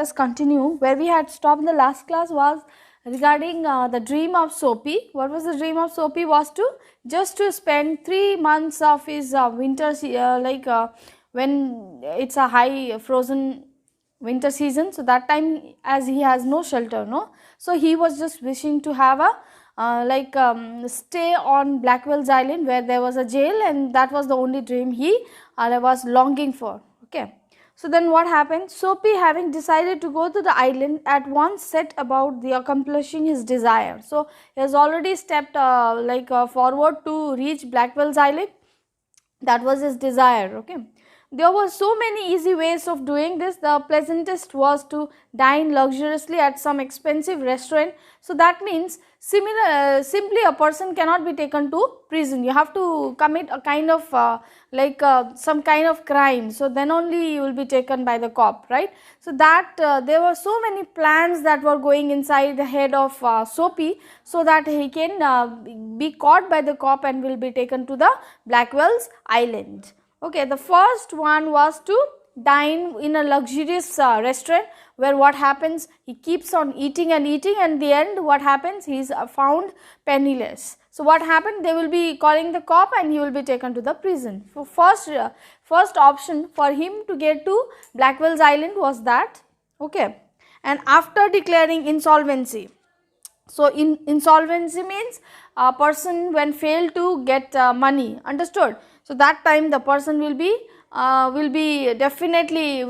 us continue. Where we had stopped in the last class was regarding the dream of Soapy. What was the dream of Soapy? Was to just to spend 3 months of his winter when it's a high frozen winter season. So that time, as he has no shelter, no, so he was just wishing to have a stay on Blackwell's Island, where there was a jail, and that was the only dream he was longing for. Okay. So then what happened? Soapy, having decided to go to the island, at once set about the accomplishing his desire. So he has already stepped forward to reach Blackwell's Island. That was his desire. Okay. There were so many easy ways of doing this. The pleasantest was to dine luxuriously at some expensive restaurant. So that means simply a person cannot be taken to prison. You have to commit a kind of some kind of crime. So then only you will be taken by the cop, right? So that there were so many plans that were going inside the head of Soapy, so that he can be caught by the cop and will be taken to the Blackwell's Island. Okay, the first one was to dine in a luxurious restaurant, where what happens, he keeps on eating and eating, and in the end what happens, he is found penniless. So what happened, they will be calling the cop and he will be taken to the prison. So first option for him to get to Blackwell's Island was that. Okay, and after declaring insolvency. So insolvency means a person when failed to get money, understood? So that time the person will be definitely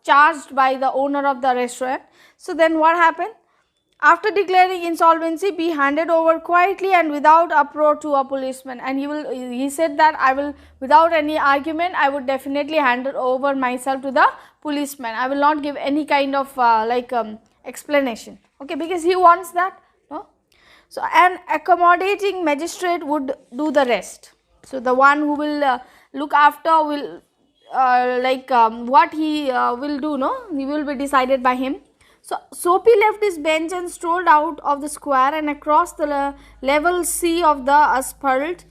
charged by the owner of the restaurant. So then what happened? After declaring insolvency, be handed over quietly and without uproar to a policeman, and he said that I will, without any argument, I would definitely hand over myself to the policeman. I will not give any kind of explanation. Okay, because he wants that. No? So an accommodating magistrate would do the rest. So the one who will look after will what he will do, no, he will be decided by him. So Soapy left his bench and strolled out of the square and across the level sea of the asphalt,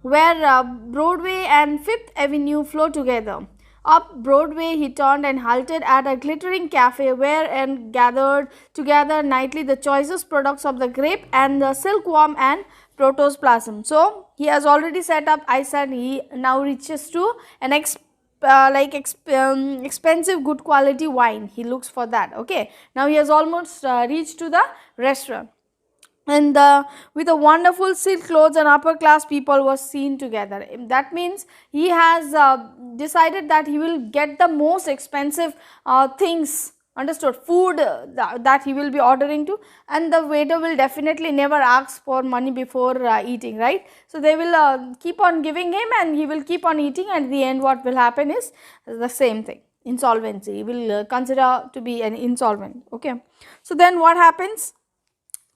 where Broadway and Fifth Avenue flow together. Up Broadway he turned and halted at a glittering cafe, where and gathered together nightly the choicest products of the grape and the silkworm and protoplasm. So he has already set up, I said, he now reaches to an expensive good quality wine. He looks for that. Okay, now he has almost reached to the restaurant, and with a wonderful silk clothes and upper class people was seen together. That means he has decided that he will get the most expensive things, understood, food that he will be ordering to, and the waiter will definitely never ask for money before eating, right? So they will keep on giving him and he will keep on eating, and at the end what will happen is the same thing, insolvency. He will consider to be an insolvent. Okay, so then what happens?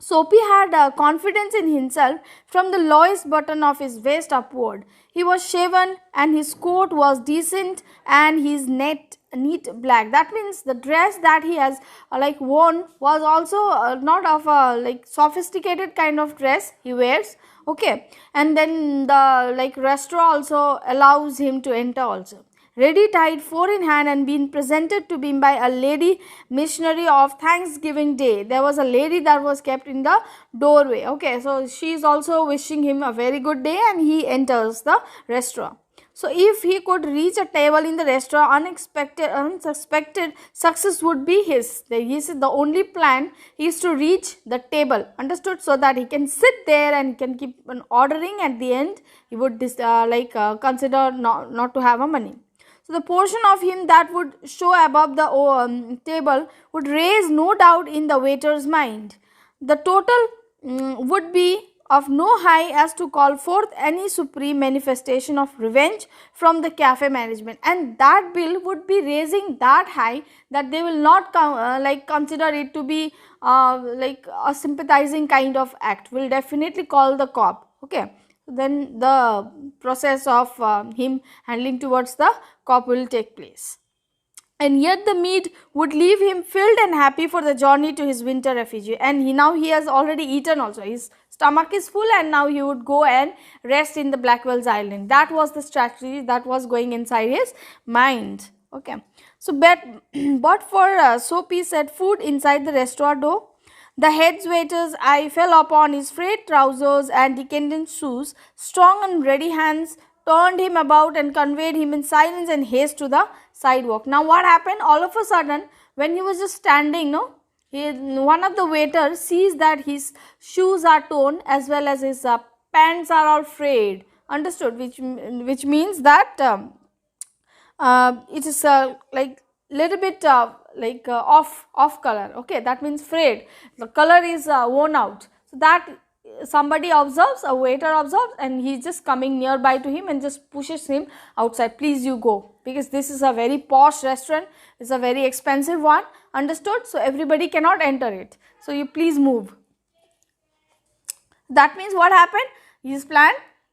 Soapy had confidence in himself from the lowest button of his waist upward. He was shaven and his coat was decent and his neat black. That means the dress that he has worn was also not of a sophisticated kind of dress he wears. Okay, and then the restaurant also allows him to enter also. Ready tied, 4 in hand, and being presented to him by a lady missionary of Thanksgiving Day. There was a lady that was kept in the doorway. Okay, so she is also wishing him a very good day, and he enters the restaurant. So if he could reach a table in the restaurant, unsuspected success would be his. This is the only plan, is to reach the table, understood, so that he can sit there and can keep on ordering. At the end he would consider not to have a money. So the portion of him that would show above the table would raise no doubt in the waiter's mind. The total would be of no high as to call forth any supreme manifestation of revenge from the cafe management, and that bill would be raising that high that they will not consider it to be a sympathizing kind of act. Will definitely call the cop. Okay, then the process of him handling towards the cop will take place. And yet the mead would leave him filled and happy for the journey to his winter refuge. And he has already eaten also. His stomach is full, and now he would go and rest in the Blackwell's Island. That was the strategy that was going inside his mind. Okay. So but for Soapy set foot inside the restaurant door. The head waiter's eye fell upon his frayed trousers and decadent shoes. Strong and ready hands turned him about and conveyed him in silence and haste to the sidewalk. Now what happened? All of a sudden, when he was just standing, one of the waiters sees that his shoes are torn as well as his pants are all frayed. Understood? Which means that it is like little bit off color. Okay, that means frayed. The color is worn out. So that somebody observes, a waiter observes, and he is just coming nearby to him and just pushes him outside. Please you go, because this is a very posh restaurant. It's a very expensive one. Understood? So everybody cannot enter it. So you please move. That means what happened? His plan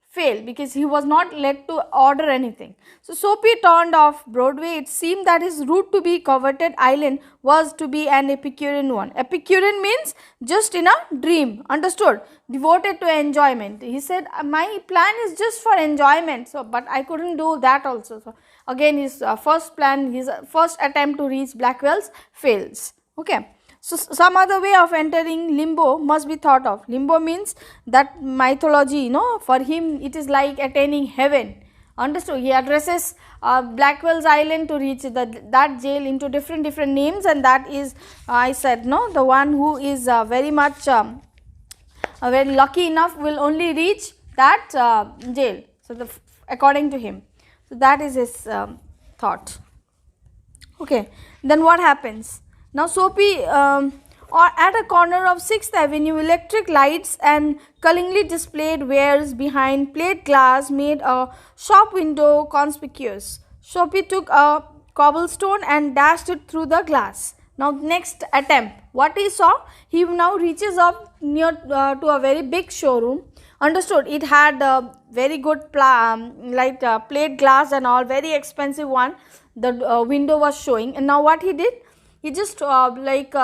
failed because he was not let to order anything. So Soapy turned off Broadway. It seemed that his route to be coveted island was to be an Epicurean one. Epicurean means just in a dream. Understood? Devoted to enjoyment. He said, my plan is just for enjoyment. So, but I couldn't do that also. So again, his first plan, his first attempt to reach Blackwell's fails. Okay. So some other way of entering limbo must be thought of. Limbo means that mythology, for him it is like attaining heaven. Understood? He addresses Blackwell's island to reach that jail into different names, and that is, I said, the one who is very much very lucky enough will only reach that jail. So according to him. So that is his thought. Okay, then what happens? Now Soapy, or at a corner of 6th Avenue, electric lights and cunningly displayed wares behind plate glass made a shop window conspicuous. Soapy took a cobblestone and dashed it through the glass. Now next attempt, what he saw, he now reaches up near to a very big showroom. Understood? It had very good plate glass and all, very expensive one. The window was showing, and now what he did? He just picked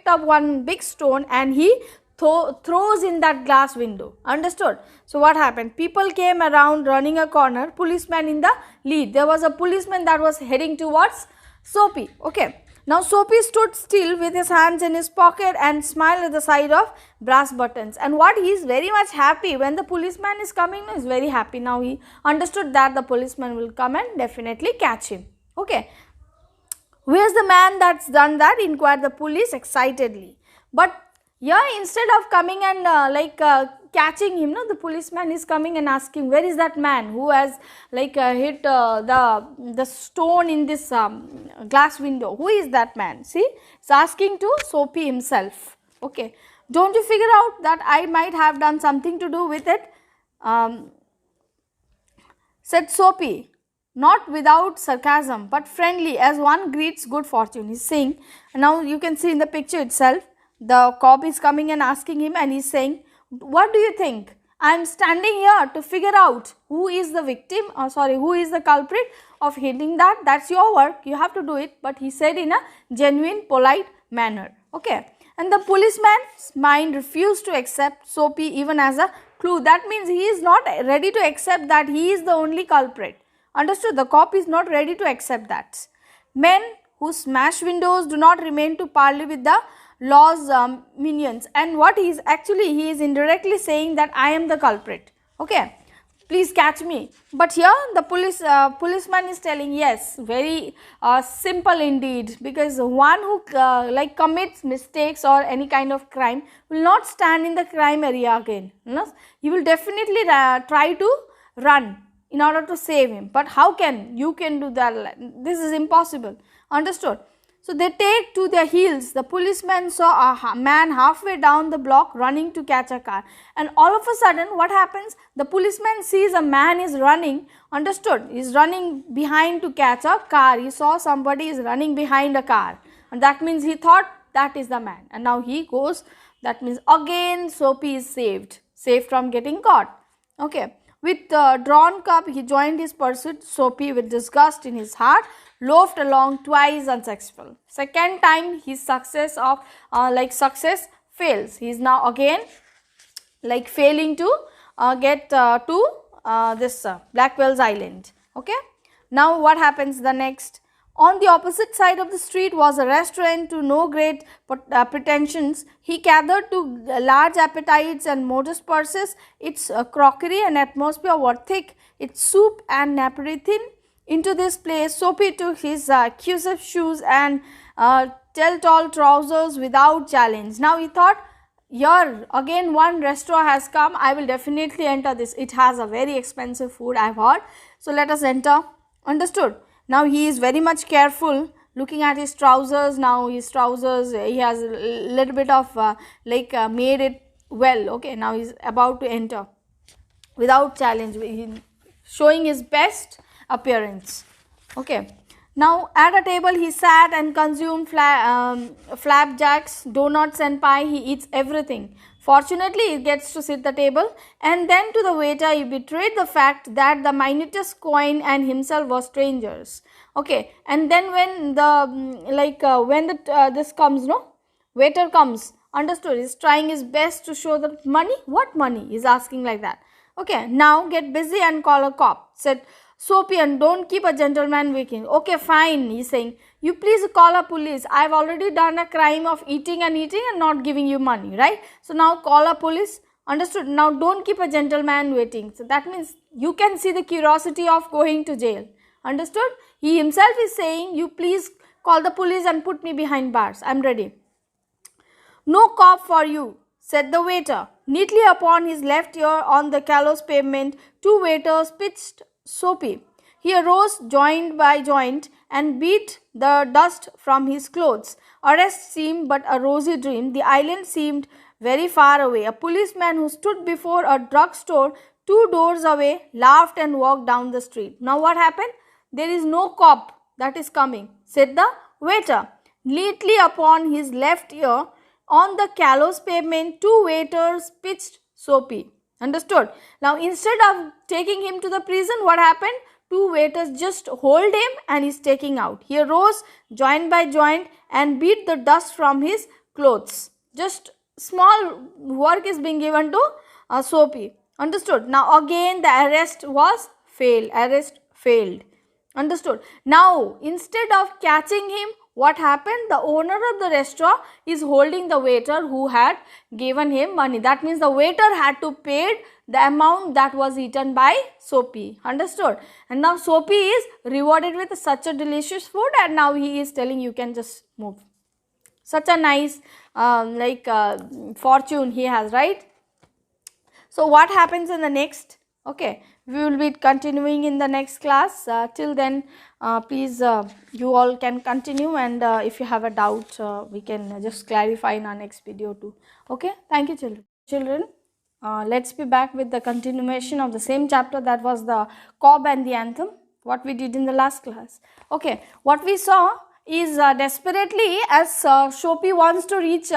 up one big stone and he throws in that glass window. Understood? So what happened? People came around running a corner, policeman in the lead. There was a policeman that was heading towards Soapy. Okay. Now Soapy stood still with his hands in his pocket and smiled at the sight of brass buttons. And what he is very much happy when the policeman is coming, he is very happy. Now he understood that the policeman will come and definitely catch him. Okay. Where's the man that's done that? Inquired the police excitedly. But here, instead of coming and catching him, the policeman is coming and asking, where is that man who has hit the stone in this glass window? Who is that man? See, it's asking to Soapy himself. Okay, don't you figure out that I might have done something to do with it? Said Soapy. Not without sarcasm, but friendly, as one greets good fortune. He is saying, now you can see in the picture itself, the cop is coming and asking him, and he is saying, what do you think? I am standing here to figure out who is the victim, who is the culprit of hitting that. That's your work, you have to do it. But he said in a genuine, polite manner. Okay. And the policeman's mind refused to accept Soapy even as a clue. That means he is not ready to accept that he is the only culprit. Understood? The cop is not ready to accept that. Men who smash windows do not remain to parley with the law's minions. And what he is indirectly saying that I am the culprit. Okay, please catch me. But here the policeman is telling, yes, very simple indeed, because one who commits mistakes or any kind of crime will not stand in the crime area again. He will definitely try to run in order to save him. But how can you do that? This is impossible. Understood? So they take to their heels. The policeman saw a man halfway down the block running to catch a car. And all of a sudden, what happens? The policeman sees a man is running. Understood? He is running behind to catch a car. He saw somebody is running behind a car. And that means he thought that is the man. And now he goes. That means again Soapy is saved from getting caught. Okay. With drawn cup, he joined his pursuit. Soapy, with disgust in his heart, loafed along twice unsuccessful. Second time, his success fails. He is now again failing to get to this Blackwell's island. Okay. Now what happens the next? On the opposite side of the street was a restaurant to no great pretensions. He gathered to large appetites and modest purses. Its crockery and atmosphere were thick, its soup and napery thin. Into this place, Soapy took his cusive shoes and tell-tall trousers without challenge. Now he thought, here again one restaurant has come, I will definitely enter this. It has a very expensive food, I have heard. So let us enter. Understood? Now he is very much careful looking at his trousers. Now his trousers, he has a little bit of made it well. Okay, now he is about to enter without challenge, showing his best appearance. Okay. Now at a table he sat and consumed flapjacks, donuts and pie. He eats everything. Fortunately, he gets to sit at the table, and then to the waiter he betrayed the fact that the minutest coin and himself were strangers. Okay, and then when the this comes, no, waiter comes, understood, he's trying his best to show the money. What money? He's asking like that. Okay, now get busy and call a cop, said Soapy, and don't keep a gentleman waiting. Okay, fine, he's saying. You please call a police. I've already done a crime of eating and not giving you money, right? So now call a police. Understood? Now don't keep a gentleman waiting. So that means you can see the curiosity of going to jail. Understood? He himself is saying, you please call the police and put me behind bars. I'm ready. No cop for you, said the waiter. Neatly upon his left ear on the callous pavement, two waiters pitched Soapy. He arose joint by joint and beat the dust from his clothes. Arrest seemed but a rosy dream. The island seemed very far away. A policeman who stood before a drugstore 2 doors away laughed and walked down the street. Now what happened? There is no cop that is coming, said the waiter. Neatly upon his left ear on the callous pavement, two waiters pitched Soapy. Understood? Now instead of taking him to the prison, what happened? Two waiters just hold him and he's taking out. He arose joint by joint and beat the dust from his clothes. Just small work is being given to Soapy. Understood? Now again the arrest was failed. Arrest failed. Understood? Now instead of catching him, what happened? The owner of the restaurant is holding the waiter who had given him money. That means the waiter had to pay the amount that was eaten by Soapy. Understood? And now Soapy is rewarded with such a delicious food, and now he is telling you can just move. Such a nice fortune he has, right? So what happens in the next? Okay, we will be continuing in the next class. Till then, please you all can continue, and if you have a doubt, we can just clarify in our next video too. Okay, thank you children. Let's be back with the continuation of the same chapter, that was the cob and the anthem, what we did in the last class. Okay, what we saw is desperately as Soapy wants to reach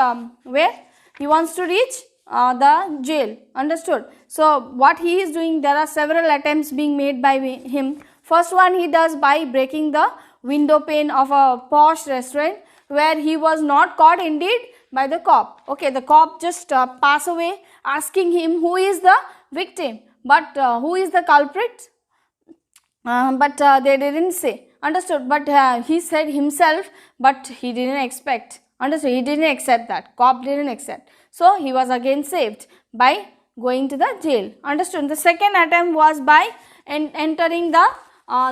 where? He wants to reach the jail. Understood? So what he is doing, there are several attempts being made by him. First one he does by breaking the window pane of a posh restaurant, where he was not caught indeed by the cop. Okay, the cop just pass away asking him who is the victim, but who is the culprit, but they didn't say. Understood? But he said himself, but he didn't expect. Understood? He didn't accept that. Cop didn't accept. So he was again saved by going to the jail. Understood? The second attempt was by entering the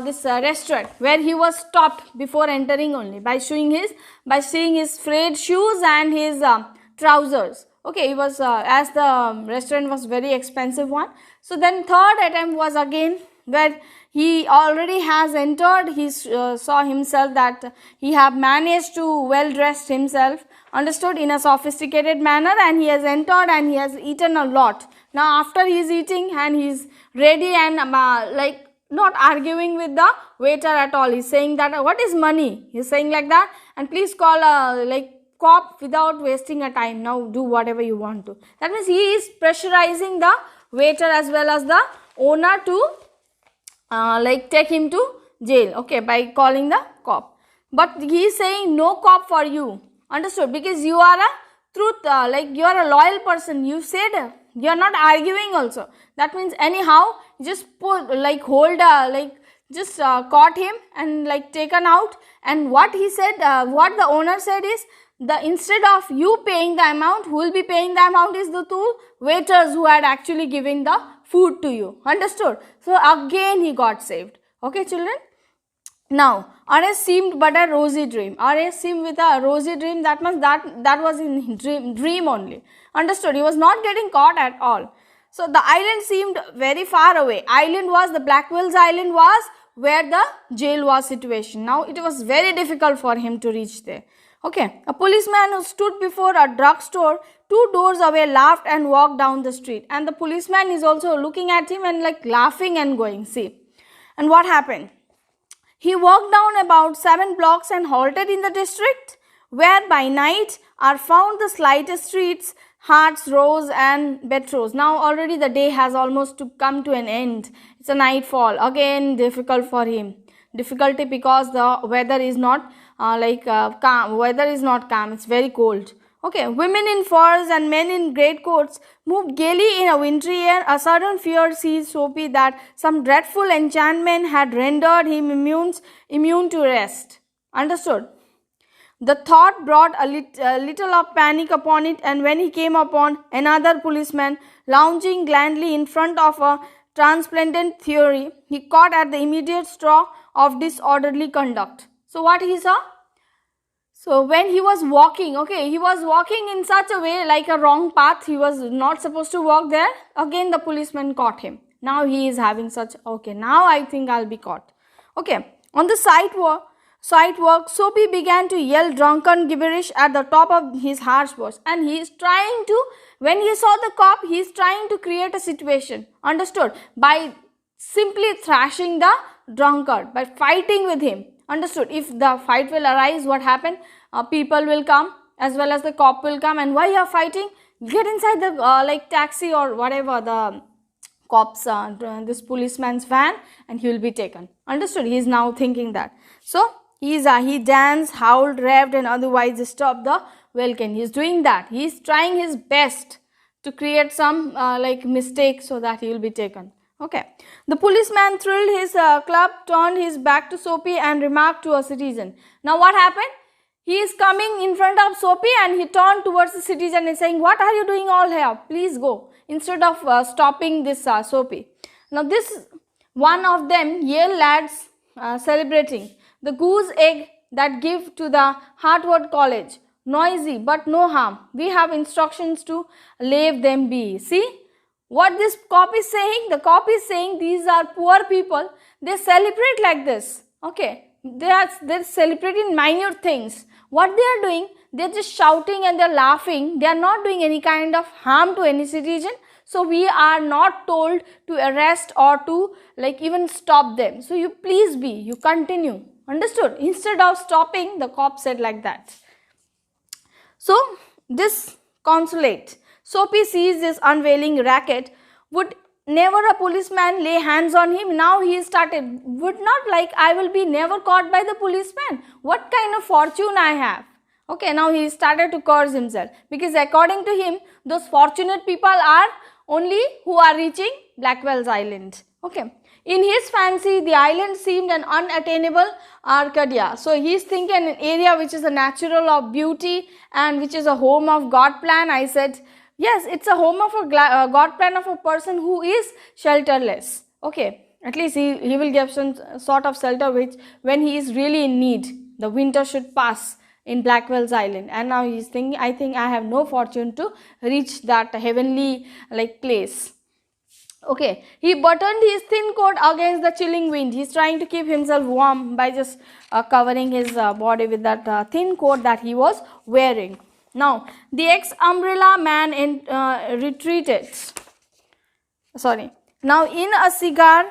this restaurant, where he was stopped before entering only by seeing his frayed shoes and his trousers. Okay, he was as the restaurant was very expensive one. So then third attempt was again where he already has entered. He saw himself that he have managed to well dressed himself, understood, in a sophisticated manner, and he has entered and he has eaten a lot. Now after he is eating and he is ready and not arguing with the waiter at all. He is saying that what is money? He is saying like that, and please call a cop without wasting a time. Now do whatever you want to. That means he is pressurizing the waiter as well as the owner to take him to jail. Okay, by calling the cop. But he is saying no cop for you. Understood? Because you are a truth, you are a loyal person. You said you are not arguing also. That means anyhow just put hold just caught him and like taken out. And what he said, what the owner said is, instead of you paying the amount, who will be paying the amount is the two waiters who had actually given the food to you. Understood? So again he got saved. Okay, children. Now, arrest seemed but a rosy dream. Arrest seemed with a rosy dream. That means that was in dream only. Understood? He was not getting caught at all. So the island seemed very far away. The Blackwell's Island was where the jail was situation. Now it was very difficult for him to reach there. Okay, a policeman who stood before a drugstore 2 doors away laughed and walked down the street. And the policeman is also looking at him and like laughing and going. See, and what happened? He walked down about 7 blocks and halted in the district where by night are found the slightest streets, Harts, Rose and Betrose. Now already the day has almost to come to an end. It's a nightfall. Again difficult for him. Difficulty because the weather is not calm. Weather is not calm. It's very cold. Okay, women in furs and men in greatcoats moved gaily in a wintry air. A sudden fear seized Soapy that some dreadful enchantment had rendered him immune to rest. Understood? The thought brought a little of panic upon it, and when he came upon another policeman lounging gladly in front of a transplendent theory, he caught at the immediate straw of disorderly conduct. So what he saw? So when he was walking, okay, he was walking in such a way like a wrong path. He was not supposed to walk there. Again the policeman caught him. Now he is having such, okay, now I think I'll be caught. Okay, on the sidewalk, Soapy began to yell drunken gibberish at the top of his harsh voice. And he is trying to, when he saw the cop, he is trying to create a situation. Understood? By simply thrashing the drunkard, by fighting with him. Understood? If the fight will arise, what happened? People will come as well as the cop will come. And why you are fighting? Get inside the taxi or whatever, the cops, this policeman's van, and he will be taken. Understood? He is now thinking that. So he danced, howled, raved and otherwise disturbed the welkin. He is doing that. He is trying his best to create some mistake so that he will be taken. Okay. The policeman thrilled his club, turned his back to Soapy and remarked to a citizen. Now what happened? He is coming in front of Soapy and he turned towards the citizen and saying, what are you doing all here? Please go. Instead of stopping this Soapy. Now this one of them, Yale lads celebrating the goose egg that give to the Hartford College. Noisy but no harm. We have instructions to leave them be. See? What this cop is saying? The cop is saying these are poor people. They celebrate like this. Okay. They're celebrating minute things. What they are doing? They're just shouting and they're laughing. They are not doing any kind of harm to any citizen. So we are not told to arrest or to even stop them. So you please be. You continue. Understood? Instead of stopping, the cop said like that. So this consulate. Soapy sees this unveiling racket. Would never a policeman lay hands on him? Now he started. Would not I will be never caught by the policeman. What kind of fortune I have? Okay, now he started to curse himself. Because according to him, those fortunate people are only who are reaching Blackwell's Island. Okay. In his fancy, the island seemed an unattainable Arcadia. So he is thinking an area which is a natural of beauty and which is a home of God plan. I said, yes, it's a home of a God plan of a person who is shelterless. Okay, at least he will give some sort of shelter which when he is really in need. The winter should pass in Blackwell's Island. And now he is thinking, I think I have no fortune to reach that heavenly place. Okay, he buttoned his thin coat against the chilling wind. He is trying to keep himself warm by just covering his body with that thin coat that he was wearing. Now, the ex-umbrella man retreated. Now, in a cigar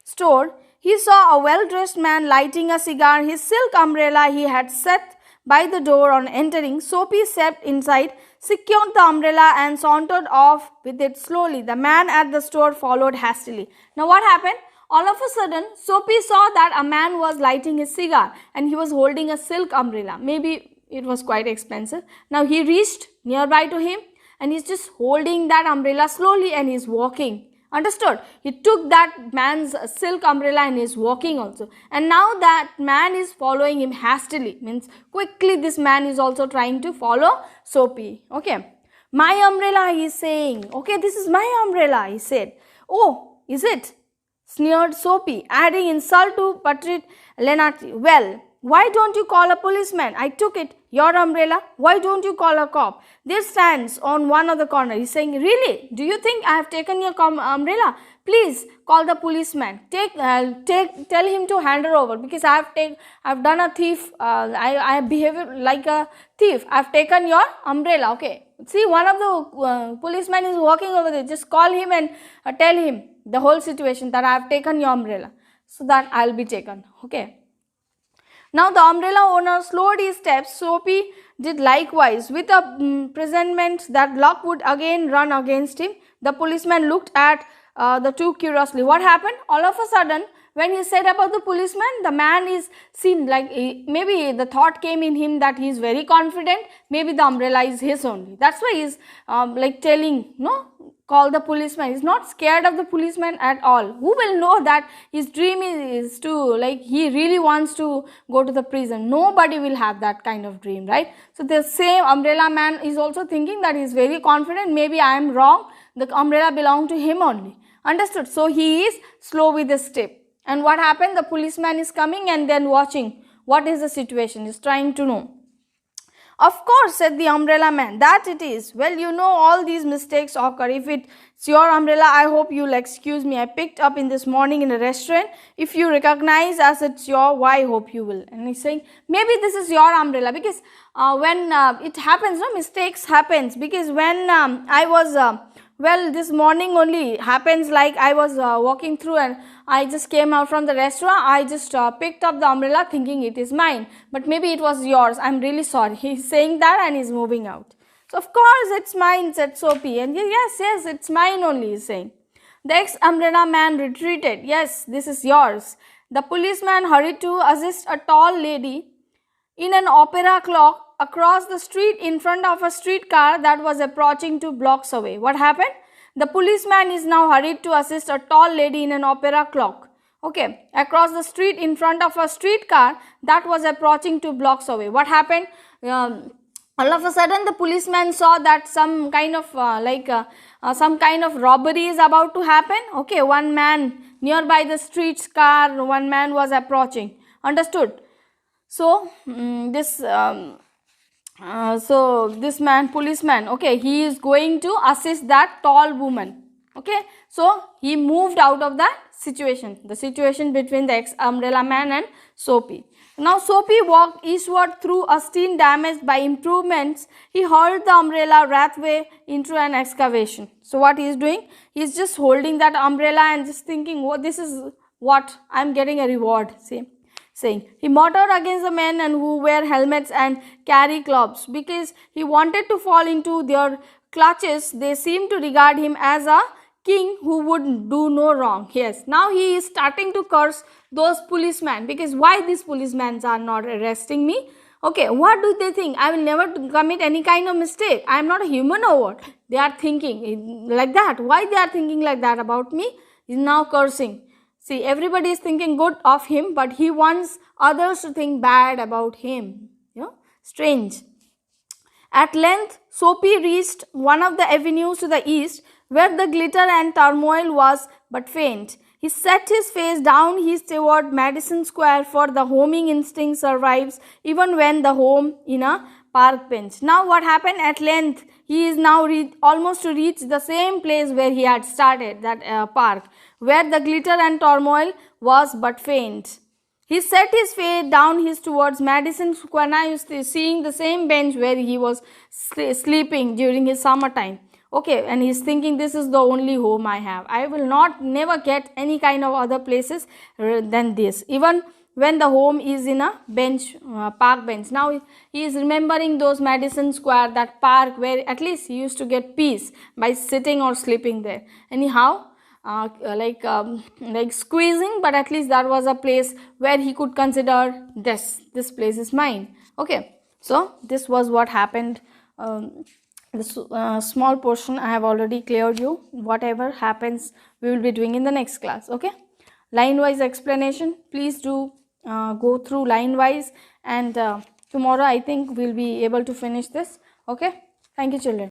store, he saw a well-dressed man lighting a cigar. His silk umbrella he had set by the door on entering. Soapy stepped inside, secured the umbrella and sauntered off with it slowly. The man at the store followed hastily. Now, what happened? All of a sudden, Soapy saw that a man was lighting his cigar and he was holding a silk umbrella. Maybe it was quite expensive. Now he reached nearby to him and he's just holding that umbrella slowly and he's walking. Understood? He took that man's silk umbrella and is walking also. And now that man is following him hastily. Means quickly this man is also trying to follow Soapy. Okay. My umbrella, he is saying. Okay, this is my umbrella, he said. Oh, is it? Sneered Soapy, adding insult to Patrit Lenati. Well, why don't you call a policeman? I took it, your umbrella. Why don't you call a cop? There stands on one of the corner. He's saying, really? Do you think I have taken your umbrella? Please call the policeman. Tell him to hand her over, because I've done a thief. I behave like a thief. I've taken your umbrella. Okay. See, one of the policemen is walking over there. Just call him and tell him the whole situation, that I have taken your umbrella, so that I'll be taken. Okay. Now the umbrella owner slowed his steps. Soapy did likewise, with a presentiment that luck would again run against him. The policeman looked at the two curiously. What happened? All of a sudden, when he said about the policeman, the man is seen like, maybe the thought came in him that he is very confident, maybe the umbrella is his only. That's why he is like telling, no, call the policeman. He is not scared of the policeman at all. Who will know that his dream is to, like, he really wants to go to the prison? Nobody will have that kind of dream, right? So the same umbrella man is also thinking that he is very confident, maybe I am wrong, the umbrella belonged to him only. Understood? So he is slow with the step. And what happened? The policeman is coming and then watching what is the situation, is trying to know. Of course, said the umbrella man, that it is. Well, you know, all these mistakes occur. If it's your umbrella, I hope you'll excuse me. I picked up in this morning in a restaurant. If you recognize as it's your, why, hope you will. And he's saying, maybe this is your umbrella, because when it happens, no, mistakes happens. Because when I was well, this morning only happens, like I was walking through and I just came out from the restaurant. I just picked up the umbrella thinking it is mine, but maybe it was yours. I'm really sorry. He's saying that and he's moving out. So of course it's mine, said Soapy. And yes, it's mine only, he's saying. The ex-umbrella man retreated. Yes, this is yours. The policeman hurried to assist a tall lady in an opera cloak across the street in front of a streetcar that was approaching 2 blocks away. What happened? The policeman is now hurried to assist a tall lady in an opera cloak. Okay, across the street in front of a streetcar that was approaching 2 blocks away. What happened? All of a sudden, the policeman saw that some kind of robbery is about to happen. Okay, one man nearby the streetcar, one man was approaching. Understood? So this policeman, okay, he is going to assist that tall woman. Okay, so he moved out of the situation between the ex-umbrella man and Soapy. Now Soapy walked eastward through a street damaged by improvements. He hurled the umbrella wrathway into an excavation. So what he is doing? He is just holding that umbrella and just thinking, oh, this is what I am getting a reward. See. Saying he muttered against the men and who wear helmets and carry clubs, because he wanted to fall into their clutches. They seemed to regard him as a king who would do no wrong. Yes, now he is starting to curse those policemen, because why these policemen are not arresting me? Okay, what do they think? I will never commit any kind of mistake. I am not a human or what? They are thinking like that. Why they are thinking like that about me? He is now cursing. See, everybody is thinking good of him, but he wants others to think bad about him. You know, strange. At length, Soapy reached one of the avenues to the east, where the glitter and turmoil was but faint. He set his face down toward Madison Square, for the homing instinct survives even when the home in a park bench. Now what happened? At length, he is now almost to reach the same place where he had started, that park, where the glitter and turmoil was but faint. He set his face down towards Madison Square. Now you are seeing the same bench where he was sleeping during his summertime. Okay, and he's thinking, this is the only home I have. I will never get any kind of other places than this. Even when the home is in a bench, park bench. Now he is remembering those Madison Square, that park where at least he used to get peace by sitting or sleeping there. Anyhow, like squeezing, but at least that was a place where he could consider this place is mine. Okay, so this was what happened This small portion I have already cleared you. Whatever happens, we will be doing in the next class. Okay, line wise explanation, please do go through line wise, and tomorrow I think we'll be able to finish this. Okay, thank you children.